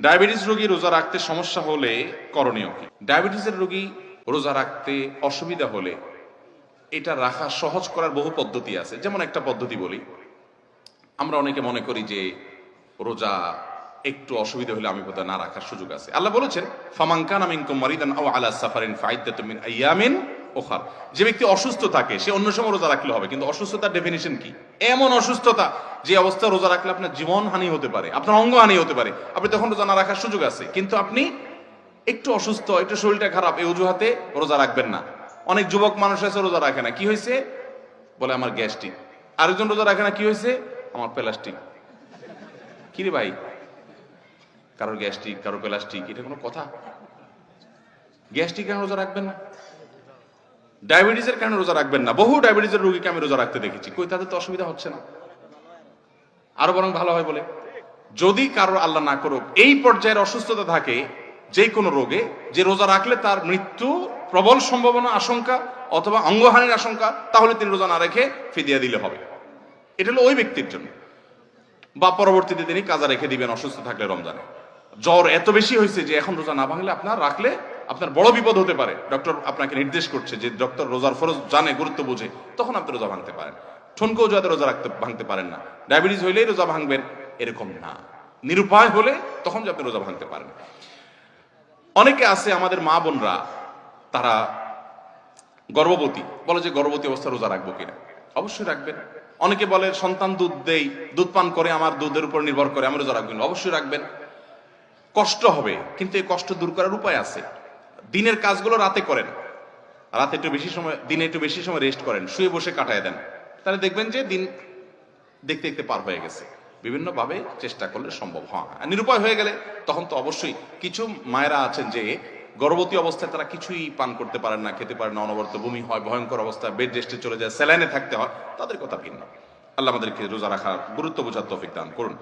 Diabetes রোগী রোজা রাখতে সমস্যা হলে করণীয় কি? ডায়াবেটিসের রোগী রোজা রাখতে অসুবিধা হলে এটা রাখা সহজ করার বহু পদ্ধতি আছে। যেমন একটা পদ্ধতি বলি, আমরা অনেকে মনে করি যে রোজা একটু অসুবিধা হলে আমি বোধহয় না রাখার সুযোগ আছে। আল্লাহ বলেছেন, ফামান কানা মিনকুম মারিদান আও আলা সাফারিন ফাইদ্দাতুম মিন আইয়ামিন উখার। যে ব্যক্তি অসুস্থ থাকে সে অন্য সময় রোজা রাখলে হবে, কিন্তু অসুস্থতার ডেফিনিশন কি? এমন অসুস্থতা যে অবস্থা রোজা রাখলে আপনার জীবন হানি হতে পারে, আপনার অঙ্গ হানি হতে পারে, আপনি তখন রোজা না রাখার সুযোগ আছে। কিন্তু আপনি একটু অসুস্থ, একটু শরীরটা খারাপ, এই অজুহাতে রোজা রাখবেন না। অনেক যুবক মানুষ আছে রোজা রাখে না, কি হয়েছে বলে আমার গ্যাস্ট্রিক। আরেকজন রোজা রাখে না, কি হয়েছে আমার প্লাস্টিক। কি রে ভাই, কারোর গ্যাস্ট্রিক কারোর প্লাস্টিক, এটা কোনো কথা? গ্যাস্ট্রিক কারণে রোজা রাখবেন না, ডায়াবেটিসের কারণে রোজা রাখবেন না। বহু ডায়াবেটিসের রোগীকে আমি রোজা রাখতে দেখেছি, কই তাদের তো অসুবিধা হচ্ছে না, আরো বরং ভালো হয় বলে। যদি কারোর আল্লাহ না করুক এই পর্যায়ের অসুস্থতা থাকে যে কোনো রোগে, যে রোজা রাখলে তার মৃত্যু প্রবল সম্ভাবনা, আশঙ্কা অথবা অঙ্গহানির আশঙ্কা, তাহলে তিনি রোজা না রেখে ফিদিয়া দিলে হবে। এটা হলো ওই ব্যক্তির জন্য। বা পরবর্তীতে তিনি কাজা রেখে দিবেন অসুস্থ থাকলে। রমজানে জ্বর এত বেশি হয়েছে যে এখন রোজা না ভাঙলে আপনার রাখলে আপনার বড় বিপদ হতে পারে, ডক্টর আপনাকে নির্দেশ করছে, যে ডক্টর রোজার ফরজ জানে, গুরুত্ব বুঝে, তখন আপনি রোজা ভাঙতে পারেন। ঠনকেও যাতে রোজা ভাঙতে পারেন না। ডায়াবেটিস হইলেই রোজা ভাঙবেন এরকম না, নিরুপায় হলে তখন যে আপনি রোজা ভাঙতে পারেন। অনেকে আছে আমাদের মা বোনরা, তারা গর্ভবতী, বলে যে গর্ভবতী অবস্থা রোজা রাখবো কিনা। অবশ্যই রাখবেন। অনেকে বলে সন্তান দুধ দেই, দুধ পান করে, আমার দুধের উপর নির্ভর করে, আমি রোজা রাখবেন। অবশ্যই রাখবেন। কষ্ট হবে, কিন্তু এই কষ্ট দূর করার উপায় আছে। দিনের কাজগুলো রাতে করেন, রাতে একটু বেশি সময়, দিনে একটু বেশি সময় রেস্ট করেন, শুয়ে বসে কাটায় দেন, তাহলে দেখবেন যে দিন দেখতে দেখতে পার হয়ে গেছে। বিভিন্ন ভাবে চেষ্টা করলে সম্ভব হয়। নিরুপায় হয়ে গেলে তখন তো অবশ্যই, কিছু মায়েরা আছেন যে গর্ভবতী অবস্থায় তারা কিছুই পান করতে পারেন না, খেতে পারেন না, অনবরত বমি হয়, ভয়ঙ্কর অবস্থায় বেড রেস্টে চলে যায়, স্যালাইনে থাকতে হয়, তাদের কথা ভিন্ন। আল্লাহ আমাদেরকে রোজা রাখার গুরুত্ব বোঝার তৌফিক দান করুন।